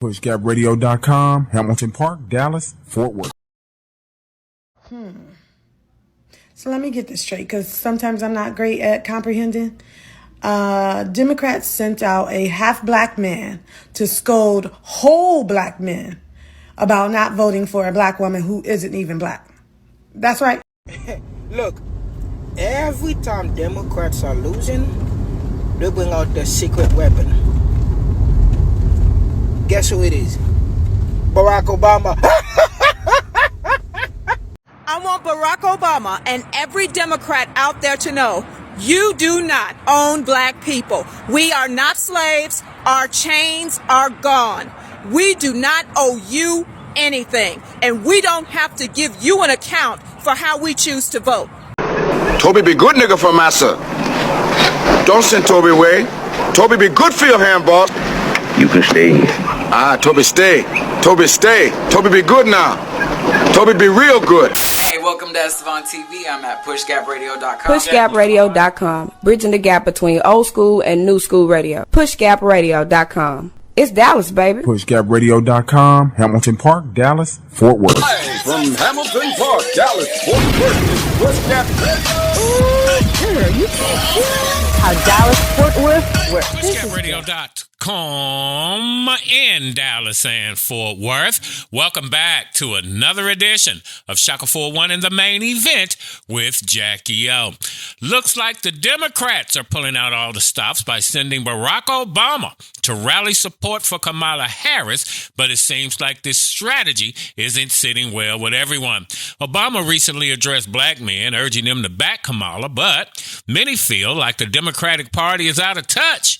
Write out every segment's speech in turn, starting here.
PushGapRadio.com, Hamilton Park, Dallas, Fort Worth. So let me get this straight, because sometimes I'm not great at comprehending. Democrats sent out a half black man to scold whole black men about not voting for a black woman who isn't even black. That's right. Look, every time Democrats are losing, they bring out their secret weapon. Guess who it is? Barack Obama. I want Barack Obama and every Democrat out there to know you do not own black people. We are not slaves. Our chains are gone. We do not owe you anything. And we don't have to give you an account for how we choose to vote. Toby be good nigga for massa. Don't send Toby away. Toby be good for your hand, boss. You can stay here. Toby stay. Toby stay. Toby be good now. Toby be real good. Hey, welcome to Estevan TV. I'm at PushGapRadio.com. PushGapRadio.com. Bridging the gap between old school and new school radio. PushGapRadio.com. It's Dallas, baby. PushGapRadio.com, Hamilton Park, Dallas, Fort Worth. Hey, from Hamilton Park, Dallas, Fort Worth, PushGap Radio. You can't how Dallas, Fort Worth, PushGapRadio.com in Dallas and Fort Worth. Welcome back to another edition of Shaka 41 in the main event with Jackie O. Looks like the Democrats are pulling out all the stops by sending Barack Obama to rally support for Kamala Harris, but it seems like this strategy isn't sitting well with everyone. Obama recently addressed black men, urging them to back Kamala, but many feel like the Democratic Party is out of touch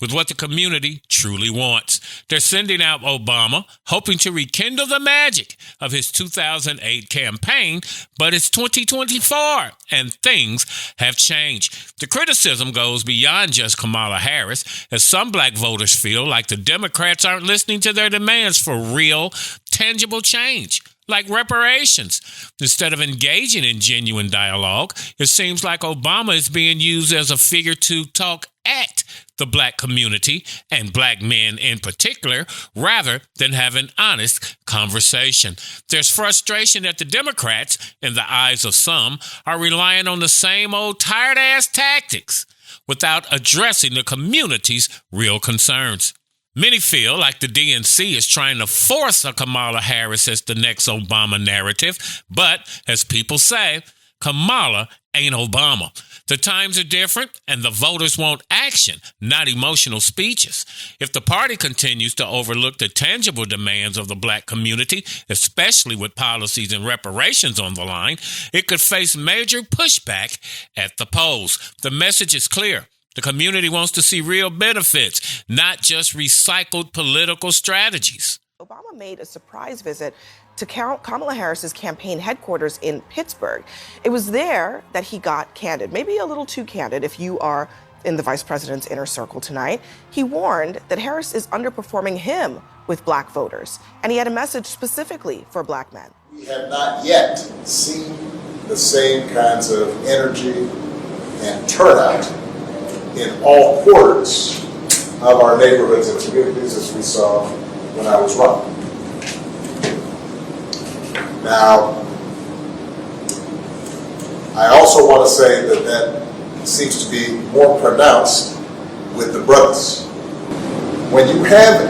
with what the community truly wants. They're sending out Obama, hoping to rekindle the magic of his 2008 campaign, but it's 2024 and things have changed. The criticism goes beyond just Kamala Harris, as some black voters feel like the Democrats aren't listening to their demands for real, tangible change, like reparations. Instead of engaging in genuine dialogue, it seems like Obama is being used as a figure to talk at the black community and black men in particular, rather than have an honest conversation. There's frustration that the Democrats, in the eyes of some, are relying on the same old tired-ass tactics without addressing the community's real concerns. Many feel like the DNC is trying to force a Kamala Harris as the next Obama narrative, but as people say, Kamala ain't Obama. The times are different, and the voters want action, not emotional speeches. If the party continues to overlook the tangible demands of the black community, especially with policies and reparations on the line, it could face major pushback at the polls. The message is clear. The community wants to see real benefits, not just recycled political strategies. Obama made a surprise visit to Kamala Harris's campaign headquarters in Pittsburgh. It was there that he got candid, maybe a little too candid if you are in the vice president's inner circle tonight. He warned that Harris is underperforming him with black voters, and he had a message specifically for black men. We have not yet seen the same kinds of energy and turnout in all quarters of our neighborhoods and communities as we saw when I was running. Now, I also want to say that seems to be more pronounced with the brothers. When you have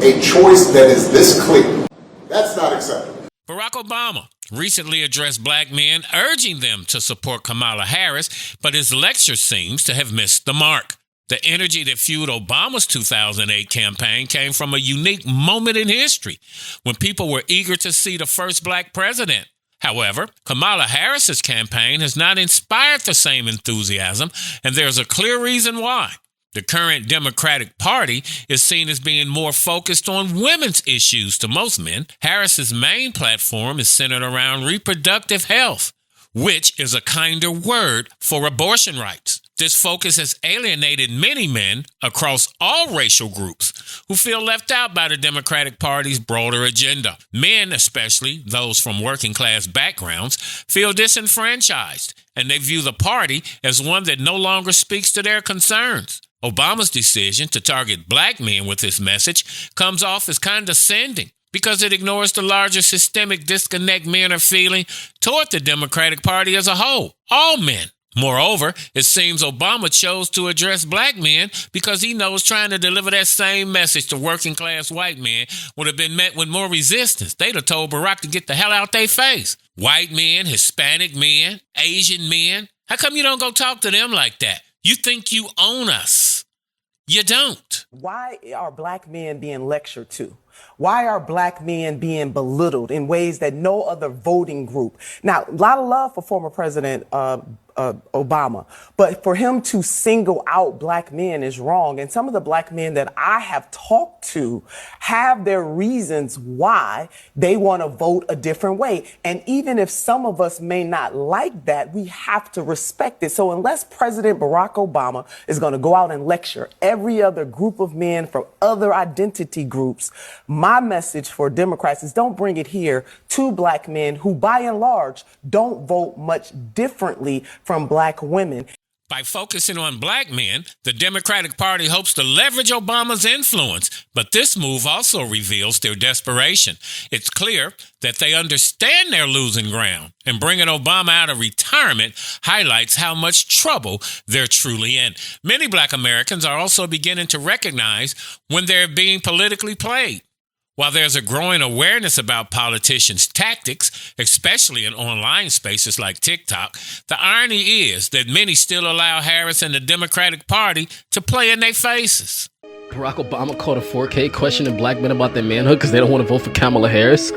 a choice that is this clear, that's not acceptable. Barack Obama recently addressed black men, urging them to support Kamala Harris, but his lecture seems to have missed the mark. The energy that fueled Obama's 2008 campaign came from a unique moment in history when people were eager to see the first black president. However, Kamala Harris's campaign has not inspired the same enthusiasm, and there's a clear reason why. The current Democratic Party is seen as being more focused on women's issues to most men. Harris's main platform is centered around reproductive health, which is a kinder word for abortion rights. This focus has alienated many men across all racial groups who feel left out by the Democratic Party's broader agenda. Men, especially those from working class backgrounds, feel disenfranchised, and they view the party as one that no longer speaks to their concerns. Obama's decision to target black men with this message comes off as condescending because it ignores the larger systemic disconnect men are feeling toward the Democratic Party as a whole, all men. Moreover, it seems Obama chose to address black men because he knows trying to deliver that same message to working class white men would have been met with more resistance. They'd have told Barack to get the hell out their face. White men, Hispanic men, Asian men. How come you don't go talk to them like that? You think you own us. You don't. Why are black men being lectured to? Why are black men being belittled in ways that no other voting group? Now, a lot of love for former President Obama, but for him to single out black men is wrong. And some of the black men that I have talked to have their reasons why they want to vote a different way. And even if some of us may not like that, we have to respect it. So unless President Barack Obama is going to go out and lecture every other group of men from other identity groups, my message for Democrats is don't bring it here to black men who, by and large, don't vote much differently from black women. By focusing on black men, the Democratic Party hopes to leverage Obama's influence. But this move also reveals their desperation. It's clear that they understand they're losing ground, and bringing Obama out of retirement highlights how much trouble they're truly in. Many black Americans are also beginning to recognize when they're being politically played. While there's a growing awareness about politicians' tactics, especially in online spaces like TikTok, the irony is that many still allow Harris and the Democratic Party to play in their faces. Barack Obama called a 4K questioning black men about their manhood because they don't want to vote for Kamala Harris.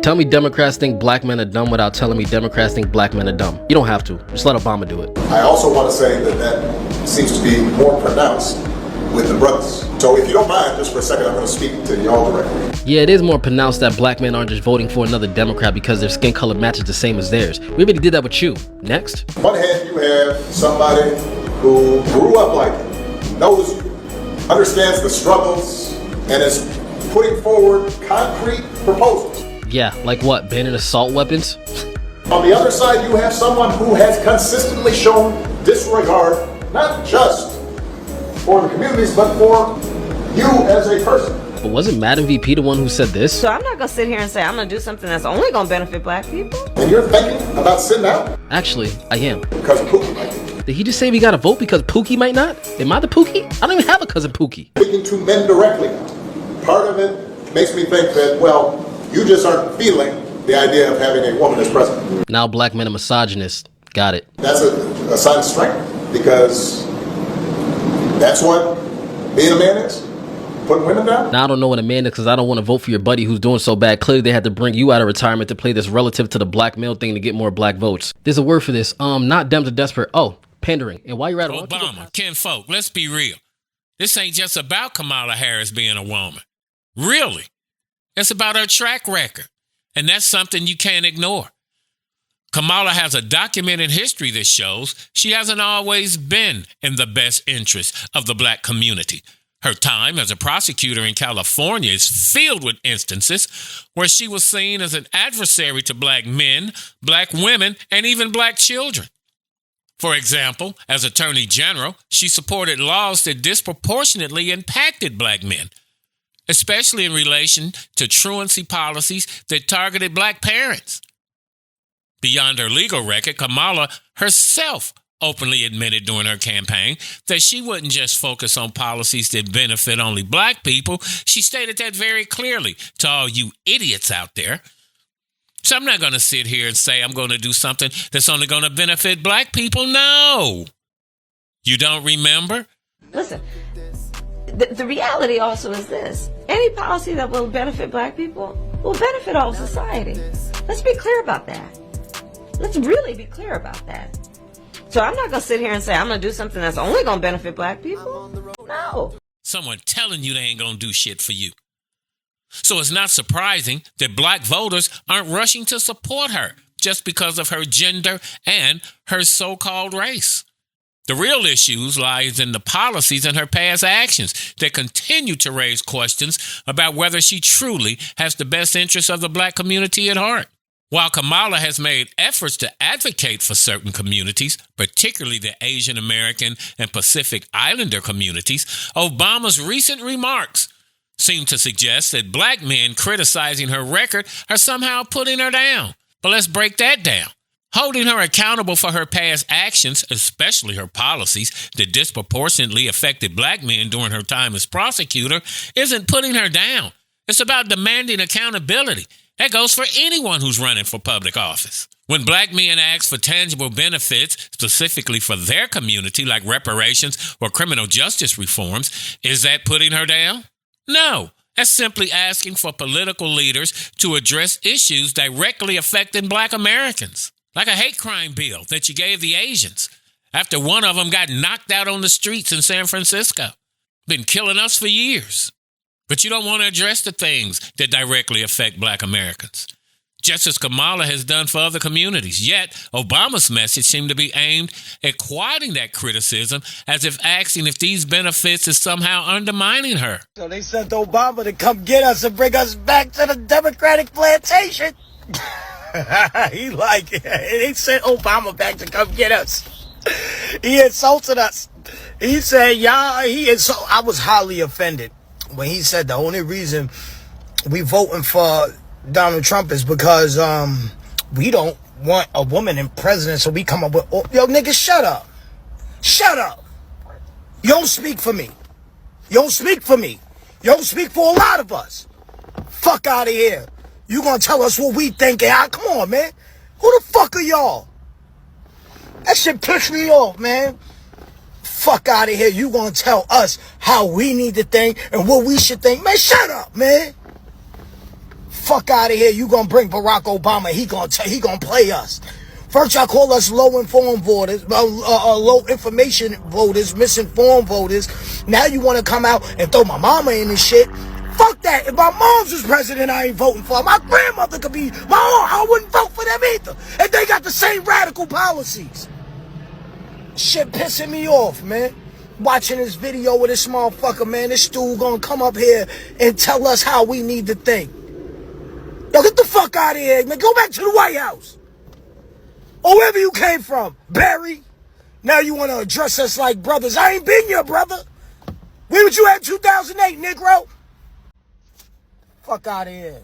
Tell me Democrats think black men are dumb without telling me Democrats think black men are dumb. You don't have to. Just let Obama do it. I also want to say that seems to be more pronounced with the brothers. So if you don't mind, just for a second, I'm going to speak to y'all directly. Yeah, it is more pronounced that black men aren't just voting for another Democrat because their skin color matches the same as theirs. We already did that with you. Next. On one hand, you have somebody who grew up like you, knows you, understands the struggles, and is putting forward concrete proposals. Yeah, like what? Banning assault weapons? On the other side, you have someone who has consistently shown disregard, not just for the communities, but for you as a person. But wasn't Madam VP the one who said this? So I'm not going to sit here and say I'm going to do something that's only going to benefit black people. And you're thinking about sitting out? Actually, I am. Because Pookie might be. Did he just say we got to vote because Pookie might not? Am I the Pookie? I don't even have a cousin Pookie. Speaking to men directly, part of it makes me think that, well, you just aren't feeling the idea of having a woman as president. Now black men are misogynists. Got it. That's a sign of strength, because that's what being a man is. Putting women down? Now I don't know what a man is because I don't want to vote for your buddy who's doing so bad. Clearly they had to bring you out of retirement to play this relative to the black male thing to get more black votes. There's a word for this. Not Dems are desperate. Oh, pandering. And while you're at it, Obama, kinfolk, let's be real. This ain't just about Kamala Harris being a woman. Really. It's about her track record. And that's something you can't ignore. Kamala has a documented history that shows she hasn't always been in the best interest of the black community. Her time as a prosecutor in California is filled with instances where she was seen as an adversary to black men, black women, and even black children. For example, as Attorney General, she supported laws that disproportionately impacted black men, especially in relation to truancy policies that targeted black parents. Beyond her legal record, Kamala herself openly admitted during her campaign that she wouldn't just focus on policies that benefit only black people. She stated that very clearly to all you idiots out there. So I'm not going to sit here and say I'm going to do something that's only going to benefit black people. No. You don't remember? Listen, the reality also is this. Any policy that will benefit black people will benefit all society. Let's be clear about that. Let's really be clear about that. So I'm not going to sit here and say I'm going to do something that's only going to benefit black people. No. Someone telling you they ain't going to do shit for you. So it's not surprising that black voters aren't rushing to support her just because of her gender and her so-called race. The real issues lies in the policies and her past actions that continue to raise questions about whether she truly has the best interests of the black community at heart. While Kamala has made efforts to advocate for certain communities, particularly the Asian American and Pacific Islander communities, Obama's recent remarks seem to suggest that black men criticizing her record are somehow putting her down. But let's break that down. Holding her accountable for her past actions, especially her policies that disproportionately affected black men during her time as prosecutor, isn't putting her down. It's about demanding accountability. That goes for anyone who's running for public office. When black men ask for tangible benefits, specifically for their community, like reparations or criminal justice reforms, is that putting her down? No. That's simply asking for political leaders to address issues directly affecting black Americans. Like a hate crime bill that you gave the Asians after one of them got knocked out on the streets in San Francisco. Been killing us for years. But you don't want to address the things that directly affect black Americans, just as Kamala has done for other communities. Yet, Obama's message seemed to be aimed at quieting that criticism, as if asking if these benefits is somehow undermining her. So they sent Obama to come get us and bring us back to the Democratic plantation. They sent Obama back to come get us. He insulted us. He said, I was highly offended when he said the only reason we voting for Donald Trump is because we don't want a woman in president, so we come up with, yo, nigga, shut up. Shut up. You don't speak for me. You don't speak for me. You don't speak for a lot of us. Fuck out of here. You gonna tell us what we think? Come on, man. Who the fuck are y'all? That shit pissed me off, man. Fuck out of here. You gonna tell us how we need to think and what we should think? Man, shut up, man. Fuck out of here. You gonna bring Barack Obama. He gonna play us. First y'all call us low-informed voters, low information voters, misinformed voters. Now you want to come out and throw my mama in this shit. Fuck that. If my mom's was president, I ain't voting for her. My grandmother could be my own. I wouldn't vote for them either. And they got the same radical policies. Shit pissing me off, man. Watching this video with this motherfucker, man. This dude gonna come up here and tell us how we need to think. Yo, get the fuck out of here, man. Go back to the White House. Or wherever you came from, Barry. Now you want to address us like brothers. I ain't been your brother. Where was you at 2008, Negro? Fuck out of here.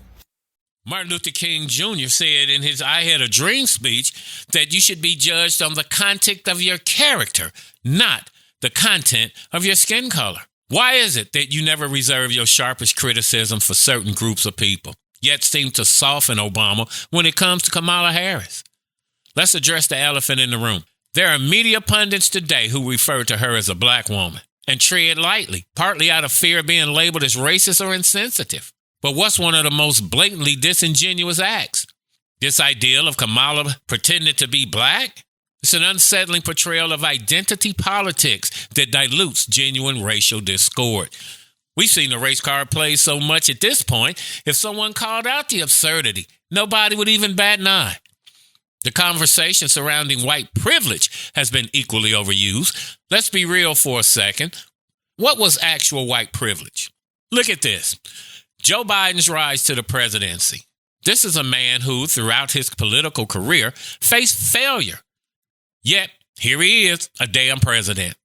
Martin Luther King Jr. said in his I Had a Dream speech that you should be judged on the content of your character, not the content of your skin color. Why is it that you never reserve your sharpest criticism for certain groups of people, yet seem to soften Obama when it comes to Kamala Harris? Let's address the elephant in the room. There are media pundits today who refer to her as a black woman and tread lightly, partly out of fear of being labeled as racist or insensitive. But what's one of the most blatantly disingenuous acts? This ideal of Kamala pretending to be black? It's an unsettling portrayal of identity politics that dilutes genuine racial discord. We've seen the race card played so much at this point, if someone called out the absurdity, nobody would even bat an eye. The conversation surrounding white privilege has been equally overused. Let's be real for a second. What was actual white privilege? Look at this. Joe Biden's rise to the presidency. This is a man who, throughout his political career, faced failure. Yet, here he is, a damn president.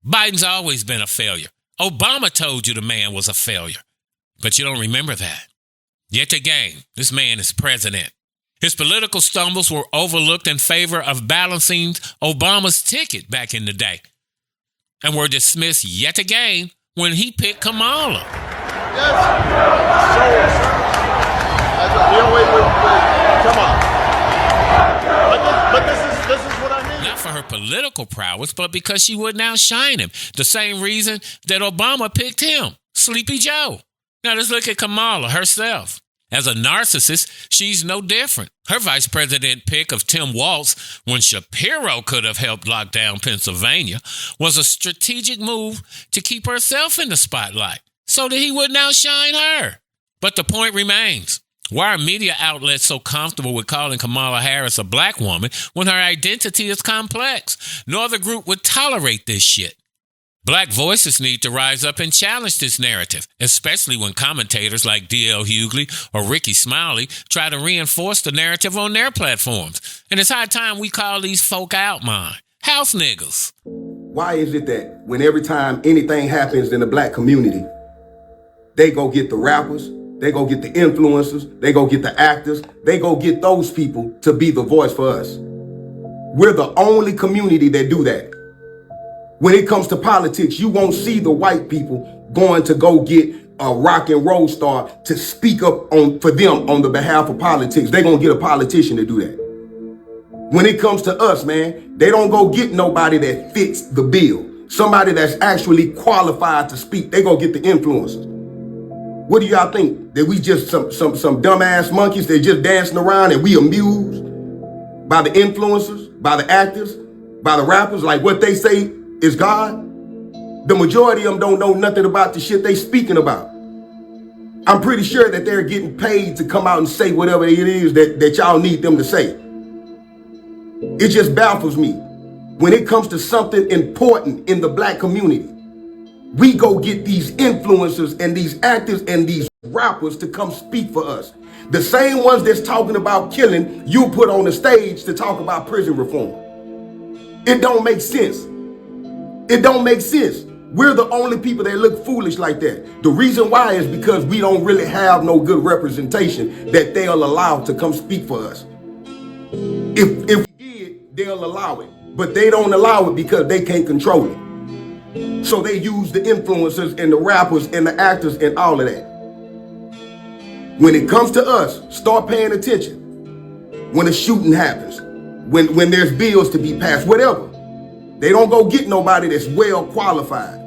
Biden's always been a failure. Obama told you the man was a failure. But you don't remember that. Yet again, this man is president. His political stumbles were overlooked in favor of balancing Obama's ticket back in the day, and were dismissed yet again when he picked Kamala. Yes. Come on. But this is what I mean. Not for her political prowess, but because she wouldn't outshine him. The same reason that Obama picked him, Sleepy Joe. Now let's look at Kamala herself. As a narcissist, she's no different. Her vice president pick of Tim Walz, when Shapiro could have helped lock down Pennsylvania, was a strategic move to keep herself in the spotlight so that he wouldn't outshine her. But the point remains. Why are media outlets so comfortable with calling Kamala Harris a black woman when her identity is complex? No other group would tolerate this shit. Black voices need to rise up and challenge this narrative, especially when commentators like D.L. Hughley or Ricky Smiley try to reinforce the narrative on their platforms. And it's high time we call these folk out, man. House niggas. Why is it that when every time anything happens in the black community, they go get the rappers, they go get the influencers, they go get the actors, they go get those people to be the voice for us? We're the only community that do that. When it comes to politics, you won't see the white people going to go get a rock and roll star to speak up for them on the behalf of politics. They're going to get a politician to do that. When it comes to us, man, they don't go get nobody that fits the bill. Somebody that's actually qualified to speak. They go get the influencers. What do y'all think? That we just some dumbass monkeys that just dancing around and we amused by the influencers, by the actors, by the rappers, like what they say is God? The majority of them don't know nothing about the shit they speaking about. I'm pretty sure that they're getting paid to come out and say whatever it is that y'all need them to say. It just baffles me. When it comes to something important in the black community, we go get these influencers and these actors and these rappers to come speak for us. The same ones that's talking about killing, you put on the stage to talk about prison reform. It don't make sense. It don't make sense. We're the only people that look foolish like that. The reason why is because we don't really have no good representation that they'll allow to come speak for us. If we did, they'll allow it. But they don't allow it because they can't control it. So they use the influencers and the rappers and the actors and all of that. When it comes to us, start paying attention. When a shooting happens, when there's bills to be passed, whatever. They don't go get nobody that's well qualified.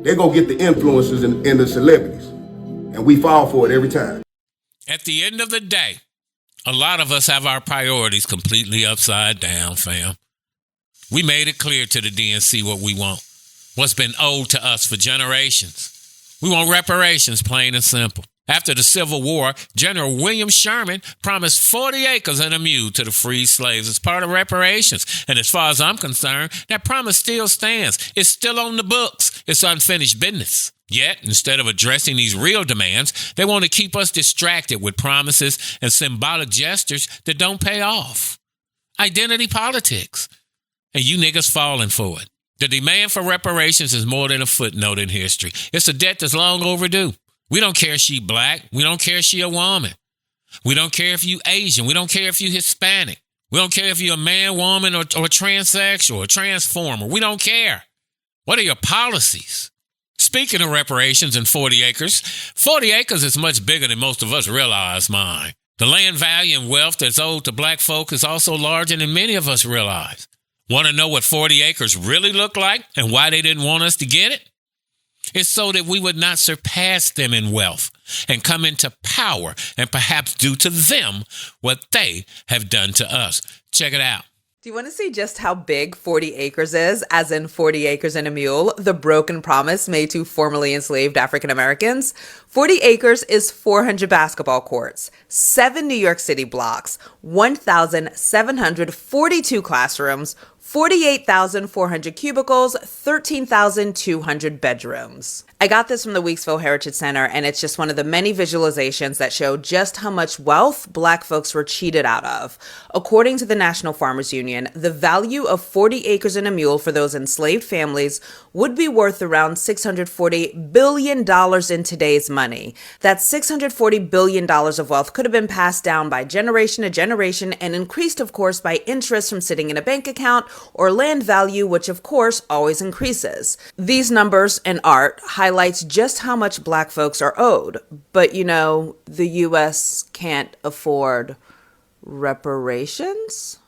They go get the influencers and the celebrities. And we fall for it every time. At the end of the day, a lot of us have our priorities completely upside down, fam. We made it clear to the DNC what we want. What's been owed to us for generations. We want reparations, plain and simple. After the Civil War, General William Sherman promised 40 acres and a mule to the freed slaves as part of reparations. And as far as I'm concerned, that promise still stands. It's still on the books. It's unfinished business. Yet, instead of addressing these real demands, they want to keep us distracted with promises and symbolic gestures that don't pay off. Identity politics. And you niggas falling for it. The demand for reparations is more than a footnote in history. It's a debt that's long overdue. We don't care if she black. We don't care if she a woman. We don't care if you Asian. We don't care if you Hispanic. We don't care if you're a man, woman, or transsexual, or transformer. We don't care. What are your policies? Speaking of reparations and 40 acres is much bigger than most of us realize, mine. The land value and wealth that's owed to black folk is also larger than many of us realize. Want to know what 40 acres really look like and why they didn't want us to get it? It's so that we would not surpass them in wealth and come into power and perhaps do to them what they have done to us. Check it out. Do you want to see just how big 40 acres is, as in 40 acres and a mule, the broken promise made to formerly enslaved African Americans? 40 acres is 400 basketball courts, 7 New York City blocks, 1,742 classrooms, 48,400 cubicles, 13,200 bedrooms. I got this from the Weeksville Heritage Center, and it's just one of the many visualizations that show just how much wealth black folks were cheated out of. According to the National Farmers Union, the value of 40 acres and a mule for those enslaved families would be worth around $640 billion in today's money. That $640 billion of wealth could have been passed down by generation to generation and increased, of course, by interest from sitting in a bank account or land value, which of course always increases. These numbers and art highlights just how much black folks are owed. But you know, the U.S. can't afford reparations?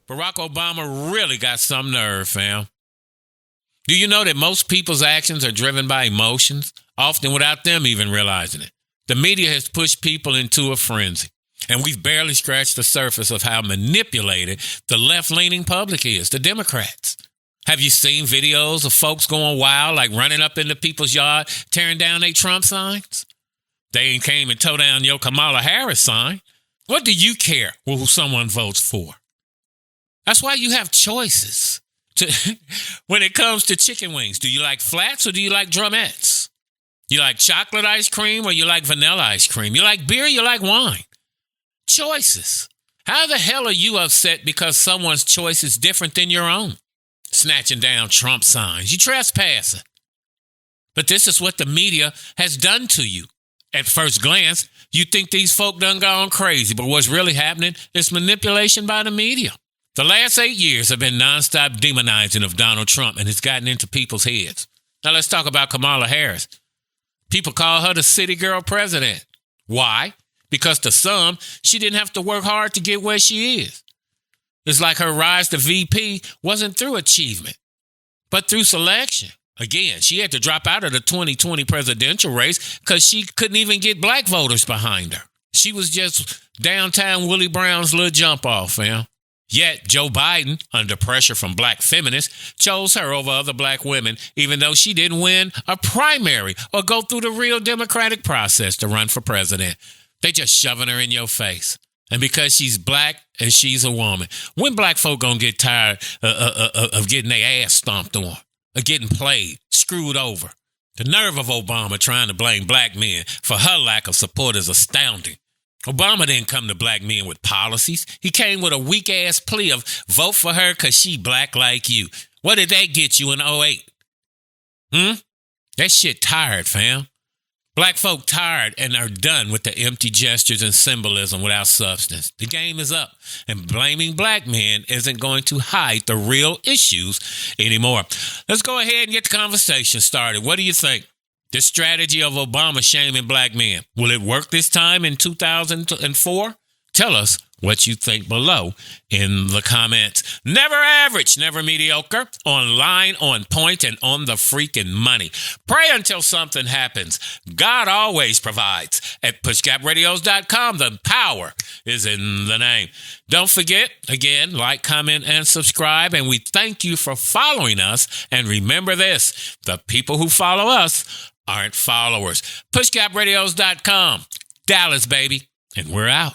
Barack Obama really got some nerve, fam. Do you know that most people's actions are driven by emotions, often without them even realizing it? The media has pushed people into a frenzy, and we've barely scratched the surface of how manipulated the left-leaning public is, the Democrats. Have you seen videos of folks going wild, like running up into people's yard, tearing down their Trump signs? They ain't came and tore down your Kamala Harris sign. What do you care who someone votes for? That's why you have choices. when it comes to chicken wings? Do you like flats or do you like drumettes? You like chocolate ice cream or you like vanilla ice cream? You like beer or you like wine? Choices. How the hell are you upset because someone's choice is different than your own? Snatching down Trump signs. You trespassing. But this is what the media has done to you. At first glance, you think these folk done gone crazy, but what's really happening is manipulation by the media. The last 8 years have been nonstop demonizing of Donald Trump, and it's gotten into people's heads. Now let's talk about Kamala Harris. People call her the city girl president. Why? Because to some, she didn't have to work hard to get where she is. It's like her rise to VP wasn't through achievement, but through selection. Again, she had to drop out of the 2020 presidential race because she couldn't even get black voters behind her. She was just downtown Willie Brown's little jump off, fam. Yet Joe Biden, under pressure from black feminists, chose her over other black women, even though she didn't win a primary or go through the real democratic process to run for president. They just shoving her in your face. And because she's black and she's a woman, when black folk gonna get tired of getting their ass stomped on, or getting played, screwed over? The nerve of Obama trying to blame black men for her lack of support is astounding. Obama didn't come to black men with policies. He came with a weak-ass plea of vote for her because she black like you. What did that get you in 2008? That shit tired, fam. Black folk tired and are done with the empty gestures and symbolism without substance. The game is up, and blaming black men isn't going to hide the real issues anymore. Let's go ahead and get the conversation started. What do you think? This strategy of Obama shaming black men, will it work this time in 2004? Tell us what you think below in the comments. Never average, never mediocre, online, on point, and on the freaking money. Pray until something happens. God always provides. At PushGapRadios.com, the power is in the name. Don't forget, again, like, comment, and subscribe. And we thank you for following us. And remember this, the people who follow us aren't followers. PushGapRadios.com. Dallas, baby. And we're out.